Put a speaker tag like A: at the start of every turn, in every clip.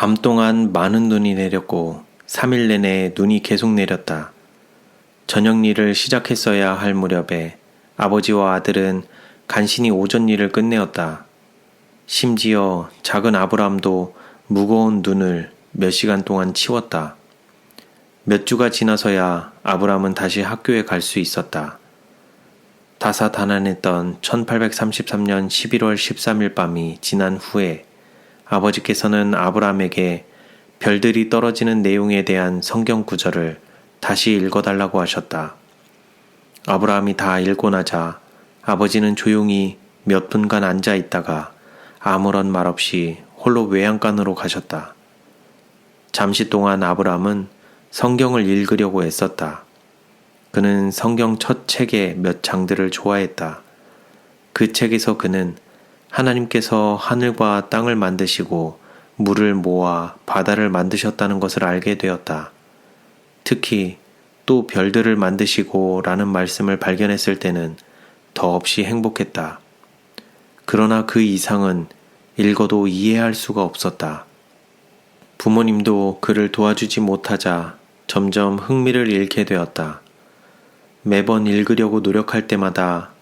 A: 밤 동안 많은 눈이 내렸고 3일 내내 눈이 계속 내렸다. 저녁 일을 시작했어야 할 무렵에 아버지와 아들은 간신히 오전 일을 끝내었다. 심지어 작은 아브람도 무거운 눈을 몇 시간 동안 치웠다. 몇 주가 지나서야 아브람은 다시 학교에 갈 수 있었다. 다사다난했던 1833년 11월 13일 밤이 지난 후에 아버지께서는 아브람에게 별들이 떨어지는 내용에 대한 성경 구절을 다시 읽어달라고 하셨다. 아브람이 다 읽고 나자 아버지는 조용히 몇 분간 앉아 있다가 아무런 말 없이 홀로 외양간으로 가셨다. 잠시 동안 아브람은 성경을 읽으려고 애썼다. 그는 성경 첫 책의 몇 장들을 좋아했다. 그 책에서 그는 하나님께서 하늘과 땅을 만드시고 물을 모아 바다를 만드셨다는 것을 알게 되었다. 특히 또 별들을 만드시고 라는 말씀을 발견했을 때는 더없이 행복했다. 그러나 그 이상은 읽어도 이해할 수가 없었다. 부모님도 그를 도와주지 못하자 점점 흥미를 잃게 되었다. 매번 읽으려고 노력할 때마다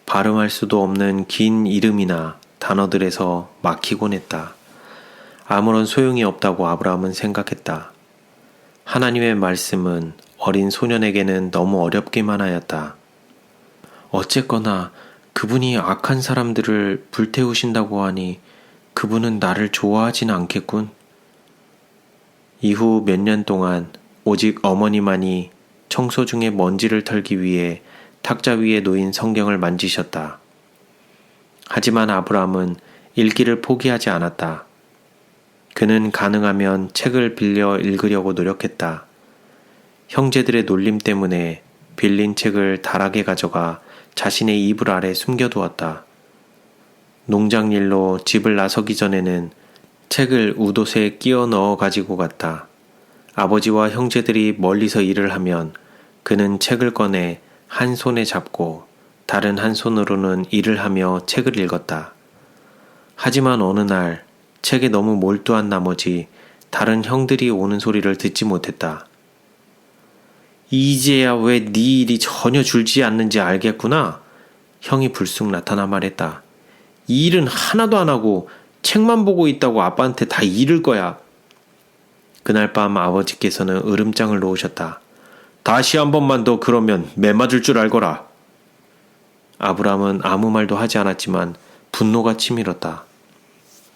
A: 발음할 수도 없는 긴 이름이나 단어들에서 막히곤 했다. 아무런 소용이 없다고 아브라함은 생각했다. 하나님의 말씀은 어린 소년에게는 너무 어렵기만 하였다. 어쨌거나 그분이 악한 사람들을 불태우신다고 하니 그분은 나를 좋아하진 않겠군. 이후 몇 년 동안 오직 어머니만이 청소 중에 먼지를 털기 위해 탁자 위에 놓인 성경을 만지셨다. 하지만 아브람은 읽기를 포기하지 않았다. 그는 가능하면 책을 빌려 읽으려고 노력했다. 형제들의 놀림 때문에 빌린 책을 다락에 가져가 자신의 이불 아래 숨겨두었다. 농장일로 집을 나서기 전에는 책을 웃옷에 끼워 넣어 가지고 갔다. 아버지와 형제들이 멀리서 일을 하면 그는 책을 꺼내 한 손에 잡고 다른 한 손으로는 일을 하며 책을 읽었다. 하지만 어느 날 책에 너무 몰두한 나머지 다른 형들이 오는 소리를 듣지 못했다. 이제야 왜 네 일이 전혀 줄지 않는지 알겠구나. 형이 불쑥 나타나 말했다. 이 일은 하나도 안 하고 책만 보고 있다고 아빠한테 다 이를 거야. 그날 밤 아버지께서는 으름장을 놓으셨다. 다시 한 번만 더 그러면 매맞을 줄 알거라. 아브람은 아무 말도 하지 않았지만 분노가 치밀었다.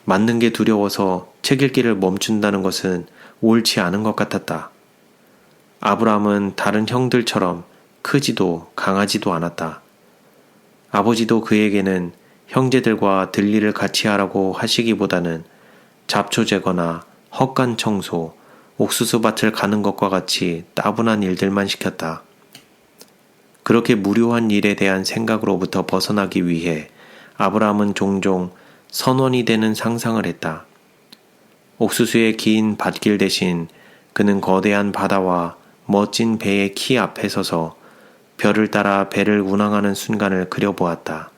A: 맞는 게 두려워서 책 읽기를 멈춘다는 것은 옳지 않은 것 같았다. 아브람은 다른 형들처럼 크지도 강하지도 않았다. 아버지도 그에게는 형제들과 들일을 같이 하라고 하시기보다는 잡초 제거나 헛간 청소, 옥수수밭을 가는 것과 같이 따분한 일들만 시켰다. 그렇게 무료한 일에 대한 생각으로부터 벗어나기 위해 아브라함은 종종 선원이 되는 상상을 했다. 옥수수의 긴 밭길 대신 그는 거대한 바다와 멋진 배의 키 앞에 서서 별을 따라 배를 운항하는 순간을 그려보았다.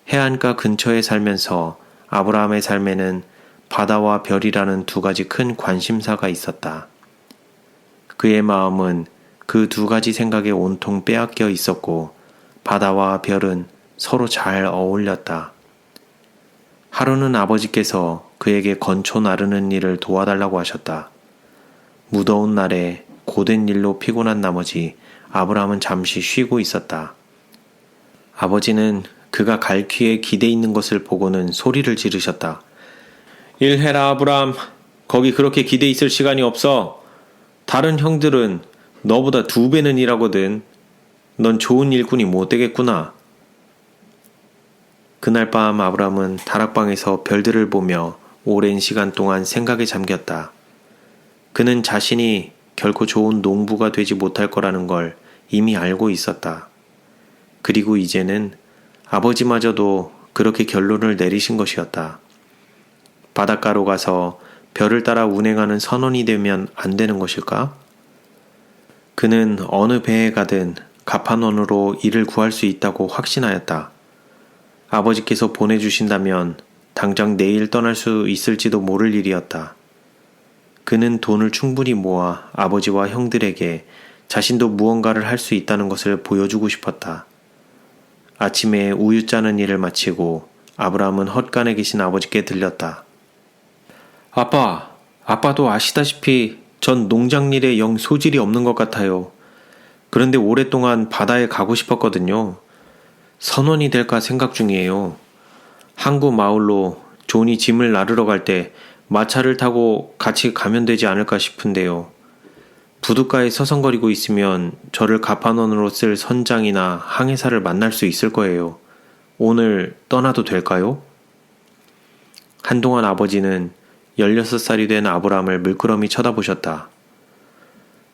A: 해안가 근처에 살면서 아브라함의 삶에는 바다와 별이라는 두 가지 큰 관심사가 있었다. 그의 마음은 그 두 가지 생각에 온통 빼앗겨 있었고 바다와 별은 서로 잘 어울렸다. 하루는 아버지께서 그에게 건초 나르는 일을 도와달라고 하셨다. 무더운 날에 고된 일로 피곤한 나머지 아브라함은 잠시 쉬고 있었다. 아버지는 그가 갈 귀에 기대 있는 것을 보고는 소리를 지르셨다. 일해라 아브람. 거기 그렇게 기대 있을 시간이 없어. 다른 형들은 너보다 2배는 일하거든. 넌 좋은 일꾼이 못 되겠구나. 그날 밤 아브람은 다락방에서 별들을 보며 오랜 시간 동안 생각에 잠겼다. 그는 자신이 결코 좋은 농부가 되지 못할 거라는 걸 이미 알고 있었다. 그리고 이제는 아버지마저도 그렇게 결론을 내리신 것이었다. 바닷가로 가서 별을 따라 운행하는 선원이 되면 안 되는 것일까? 그는 어느 배에 가든 갑판원으로 일을 구할 수 있다고 확신하였다. 아버지께서 보내주신다면 당장 내일 떠날 수 있을지도 모를 일이었다. 그는 돈을 충분히 모아 아버지와 형들에게 자신도 무언가를 할 수 있다는 것을 보여주고 싶었다. 아침에 우유 짜는 일을 마치고 아브라함은 헛간에 계신 아버지께 들렸다. 아빠도 아시다시피 전 농장일에 영 소질이 없는 것 같아요. 그런데 오랫동안 바다에 가고 싶었거든요. 선원이 될까 생각 중이에요. 항구 마을로 존이 짐을 나르러 갈 때 마차를 타고 같이 가면 되지 않을까 싶은데요. 부둣가에 서성거리고 있으면 저를 갑판원으로 쓸 선장이나 항해사를 만날 수 있을 거예요. 오늘 떠나도 될까요? 한동안 아버지는 16살이 된 아브라함을 물끄러미 쳐다보셨다.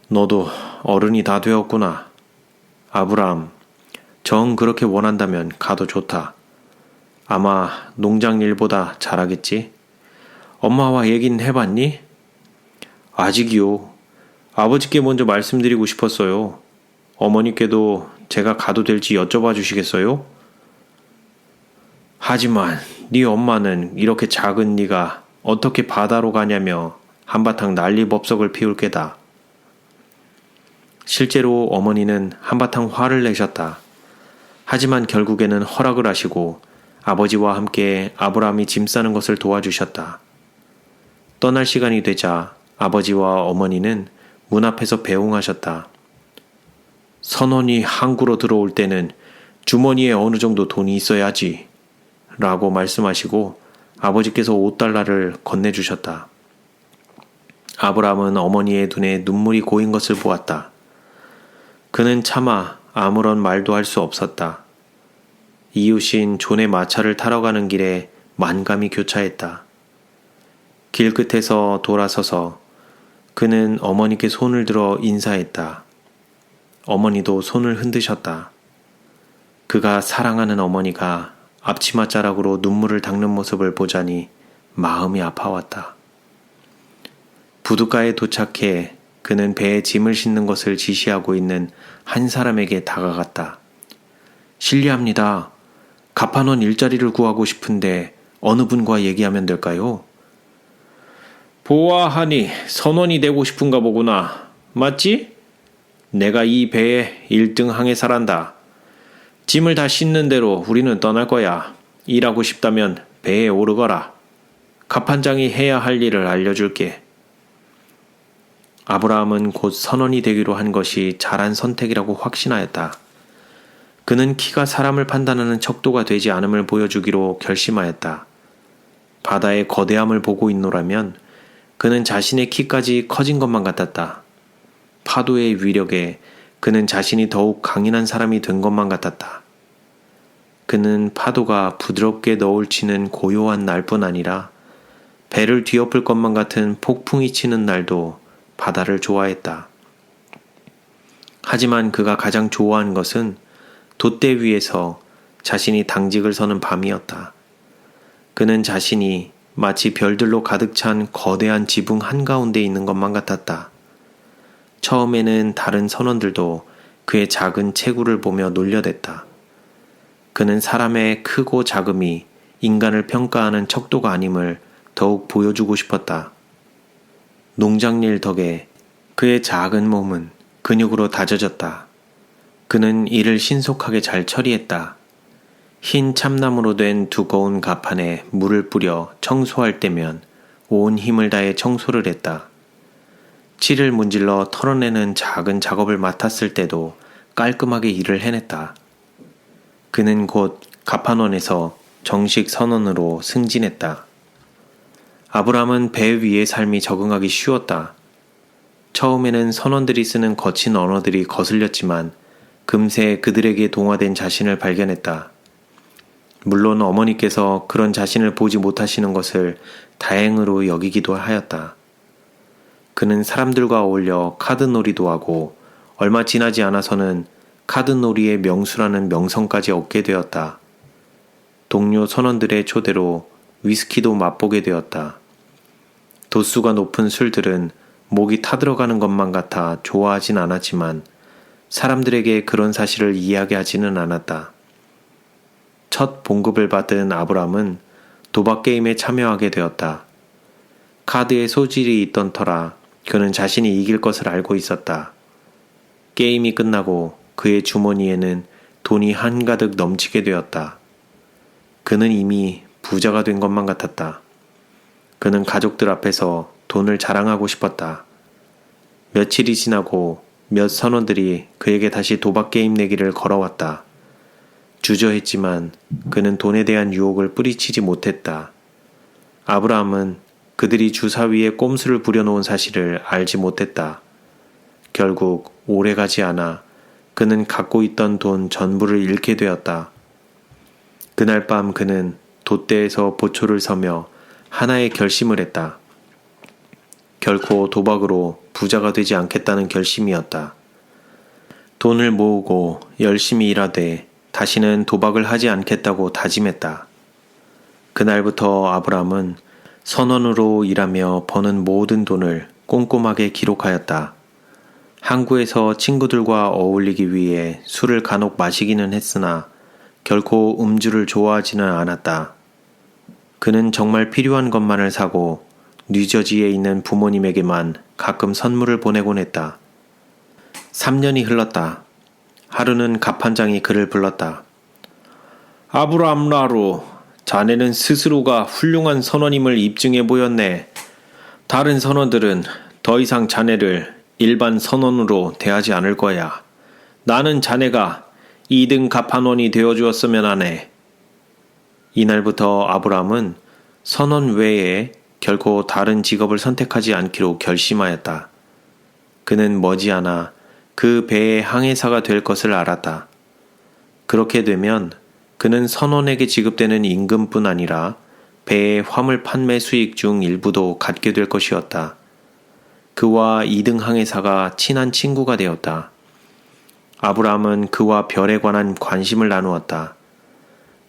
A: 너도 어른이 다 되었구나. 아브라함, 정 그렇게 원한다면 가도 좋다. 아마 농장 일보다 잘하겠지? 엄마와 얘긴 해봤니? 아직이요. 아버지께 먼저 말씀드리고 싶었어요. 어머니께도 제가 가도 될지 여쭤봐 주시겠어요? 하지만 네 엄마는 이렇게 작은 네가 어떻게 바다로 가냐며 한바탕 난리법석을 피울 게다. 실제로 어머니는 한바탕 화를 내셨다. 하지만 결국에는 허락을 하시고 아버지와 함께 아브라함이 짐 싸는 것을 도와주셨다. 떠날 시간이 되자 아버지와 어머니는 문 앞에서 배웅하셨다. 선원이 항구로 들어올 때는 주머니에 어느 정도 돈이 있어야지 라고 말씀하시고 아버지께서 $5를 건네주셨다. 아브라함은 어머니의 눈에 눈물이 고인 것을 보았다. 그는 차마 아무런 말도 할 수 없었다. 이웃인 존의 마차를 타러 가는 길에 만감이 교차했다. 길끝에서 돌아서서 그는 어머니께 손을 들어 인사했다. 어머니도 손을 흔드셨다. 그가 사랑하는 어머니가 앞치마 자락으로 눈물을 닦는 모습을 보자니 마음이 아파왔다. 부둣가에 도착해 그는 배에 짐을 싣는 것을 지시하고 있는 한 사람에게 다가갔다. 실례합니다. 갑판원 일자리를 구하고 싶은데 어느 분과 얘기하면 될까요? 보아하니 선원이 되고 싶은가 보구나. 맞지? 내가 이 배의 1등 항해사란다. 짐을 다 싣는 대로 우리는 떠날 거야. 일하고 싶다면 배에 오르거라. 갑판장이 해야 할 일을 알려줄게. 아브라함은 곧 선원이 되기로 한 것이 잘한 선택이라고 확신하였다. 그는 키가 사람을 판단하는 척도가 되지 않음을 보여주기로 결심하였다. 바다의 거대함을 보고 있노라면 그는 자신의 키까지 커진 것만 같았다. 파도의 위력에 그는 자신이 더욱 강인한 사람이 된 것만 같았다. 그는 파도가 부드럽게 너울 치는 고요한 날뿐 아니라 배를 뒤엎을 것만 같은 폭풍이 치는 날도 바다를 좋아했다. 하지만 그가 가장 좋아한 것은 돛대 위에서 자신이 당직을 서는 밤이었다. 그는 자신이 마치 별들로 가득 찬 거대한 지붕 한가운데 있는 것만 같았다. 처음에는 다른 선원들도 그의 작은 체구를 보며 놀려댔다. 그는 사람의 크고 작음이 인간을 평가하는 척도가 아님을 더욱 보여주고 싶었다. 농장일 덕에 그의 작은 몸은 근육으로 다져졌다. 그는 이를 신속하게 잘 처리했다. 흰 참나무로 된 두꺼운 갑판에 물을 뿌려 청소할 때면 온 힘을 다해 청소를 했다. 칠을 문질러 털어내는 작은 작업을 맡았을 때도 깔끔하게 일을 해냈다. 그는 곧 갑판원에서 정식 선원으로 승진했다. 아브라함은 배 위의 삶이 적응하기 쉬웠다. 처음에는 선원들이 쓰는 거친 언어들이 거슬렸지만 금세 그들에게 동화된 자신을 발견했다. 물론 어머니께서 그런 자신을 보지 못하시는 것을 다행으로 여기기도 하였다. 그는 사람들과 어울려 카드놀이도 하고 얼마 지나지 않아서는 카드놀이의 명수라는 명성까지 얻게 되었다. 동료 선원들의 초대로 위스키도 맛보게 되었다. 도수가 높은 술들은 목이 타들어가는 것만 같아 좋아하진 않았지만 사람들에게 그런 사실을 이야기하지는 않았다. 첫 봉급을 받은 아브람은 도박 게임에 참여하게 되었다. 카드에 소질이 있던 터라 그는 자신이 이길 것을 알고 있었다. 게임이 끝나고 그의 주머니에는 돈이 한가득 넘치게 되었다. 그는 이미 부자가 된 것만 같았다. 그는 가족들 앞에서 돈을 자랑하고 싶었다. 며칠이 지나고 몇 선원들이 그에게 다시 도박 게임 내기를 걸어왔다. 주저했지만 그는 돈에 대한 유혹을 뿌리치지 못했다. 아브라함은 그들이 주사위에 꼼수를 부려놓은 사실을 알지 못했다. 결국 오래가지 않아 그는 갖고 있던 돈 전부를 잃게 되었다. 그날 밤 그는 돛대에서 보초를 서며 하나의 결심을 했다. 결코 도박으로 부자가 되지 않겠다는 결심이었다. 돈을 모으고 열심히 일하되 다시는 도박을 하지 않겠다고 다짐했다. 그날부터 아브라함은 선원으로 일하며 버는 모든 돈을 꼼꼼하게 기록하였다. 항구에서 친구들과 어울리기 위해 술을 간혹 마시기는 했으나 결코 음주를 좋아하지는 않았다. 그는 정말 필요한 것만을 사고 뉴저지에 있는 부모님에게만 가끔 선물을 보내곤 했다. 3년이 흘렀다. 하루는 갑판장이 그를 불렀다. 아브라함 라루, 자네는 스스로가 훌륭한 선원임을 입증해 보였네. 다른 선원들은 더 이상 자네를 일반 선원으로 대하지 않을 거야. 나는 자네가 2등 갑판원이 되어주었으면 하네. 이날부터 아브라함은 선원 외에 결코 다른 직업을 선택하지 않기로 결심하였다. 그는 머지않아 그 배의 항해사가 될 것을 알았다. 그렇게 되면 그는 선원에게 지급되는 임금뿐 아니라 배의 화물 판매 수익 중 일부도 갖게 될 것이었다. 그와 2등 항해사가 친한 친구가 되었다. 아브라함은 그와 별에 관한 관심을 나누었다.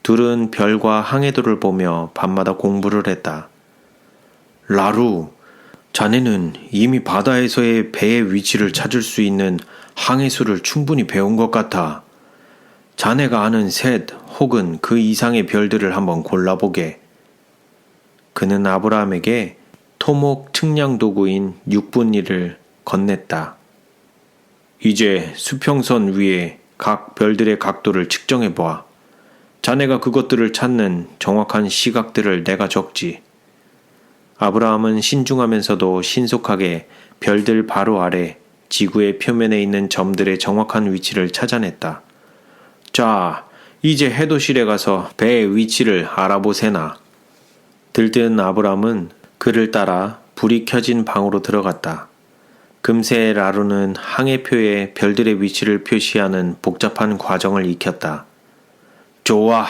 A: 둘은 별과 항해도를 보며 밤마다 공부를 했다. 라루, 자네는 이미 바다에서의 배의 위치를 찾을 수 있는 항해수를 충분히 배운 것 같아. 자네가 아는 셋 혹은 그 이상의 별들을 한번 골라보게. 그는 아브라함에게 토목 측량 도구인 6분위를 건넸다. 이제 수평선 위에 각 별들의 각도를 측정해봐. 자네가 그것들을 찾는 정확한 시각들을 내가 적지. 아브라함은 신중하면서도 신속하게 별들 바로 아래 지구의 표면에 있는 점들의 정확한 위치를 찾아냈다. 자, 이제 해도실에 가서 배의 위치를 알아보세나. 들뜬 아브라함은 그를 따라 불이 켜진 방으로 들어갔다. 금세 라루는 항해표에 별들의 위치를 표시하는 복잡한 과정을 익혔다. 좋아.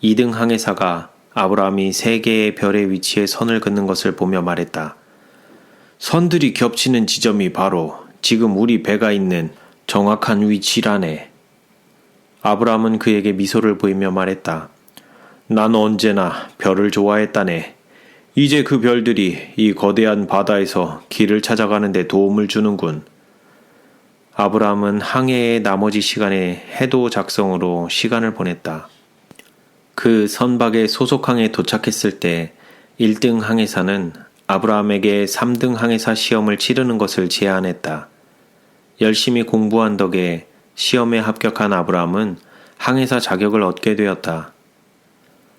A: 2등 항해사가 아브라함이 3개의 별의 위치에 선을 긋는 것을 보며 말했다. 선들이 겹치는 지점이 바로 지금 우리 배가 있는 정확한 위치라네. 아브라함은 그에게 미소를 보이며 말했다. 난 언제나 별을 좋아했다네. 이제 그 별들이 이 거대한 바다에서 길을 찾아가는 데 도움을 주는군. 아브라함은 항해의 나머지 시간에 해도 작성으로 시간을 보냈다. 그 선박의 소속항에 도착했을 때 1등 항해사는 아브라함에게 3등 항해사 시험을 치르는 것을 제안했다. 열심히 공부한 덕에 시험에 합격한 아브라함은 항해사 자격을 얻게 되었다.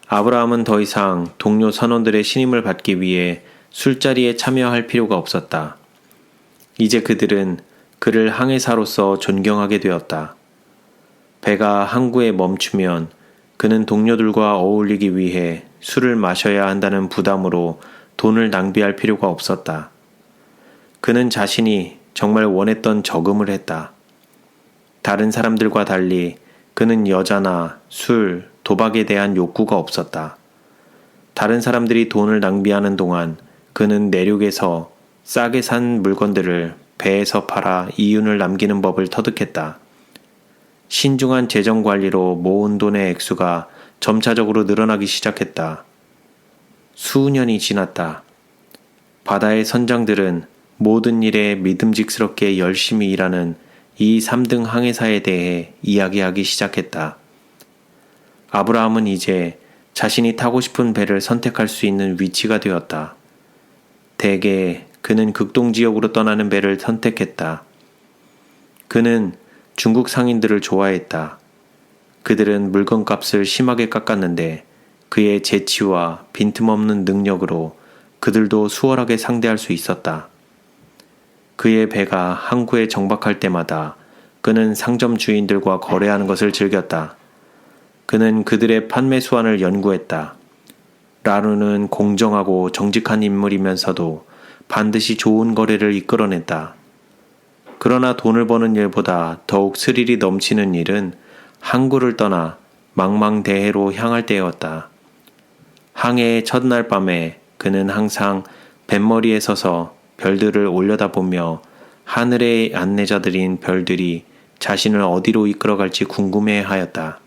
A: 아브라함은 더 이상 동료 선원들의 신임을 받기 위해 술자리에 참여할 필요가 없었다. 이제 그들은 그를 항해사로서 존경하게 되었다. 배가 항구에 멈추면 그는 동료들과 어울리기 위해 술을 마셔야 한다는 부담으로 돈을 낭비할 필요가 없었다. 그는 자신이 정말 원했던 저금을 했다. 다른 사람들과 달리 그는 여자나 술, 도박에 대한 욕구가 없었다. 다른 사람들이 돈을 낭비하는 동안 그는 내륙에서 싸게 산 물건들을 배에서 팔아 이윤을 남기는 법을 터득했다. 신중한 재정 관리로 모은 돈의 액수가 점차적으로 늘어나기 시작했다. 수년이 지났다. 바다의 선장들은 모든 일에 믿음직스럽게 열심히 일하는 이 3등 항해사에 대해 이야기하기 시작했다. 아브라함은 이제 자신이 타고 싶은 배를 선택할 수 있는 위치가 되었다. 대개 그는 극동지역으로 떠나는 배를 선택했다. 그는 중국 상인들을 좋아했다. 그들은 물건값을 심하게 깎았는데 그의 재치와 빈틈없는 능력으로 그들도 수월하게 상대할 수 있었다. 그의 배가 항구에 정박할 때마다 그는 상점 주인들과 거래하는 것을 즐겼다. 그는 그들의 판매 수완을 연구했다. 라루는 공정하고 정직한 인물이면서도 반드시 좋은 거래를 이끌어냈다. 그러나 돈을 버는 일보다 더욱 스릴이 넘치는 일은 항구를 떠나 망망대해로 향할 때였다. 항해의 첫날 밤에 그는 항상 뱃머리에 서서 별들을 올려다보며 하늘의 안내자들인 별들이 자신을 어디로 이끌어갈지 궁금해하였다.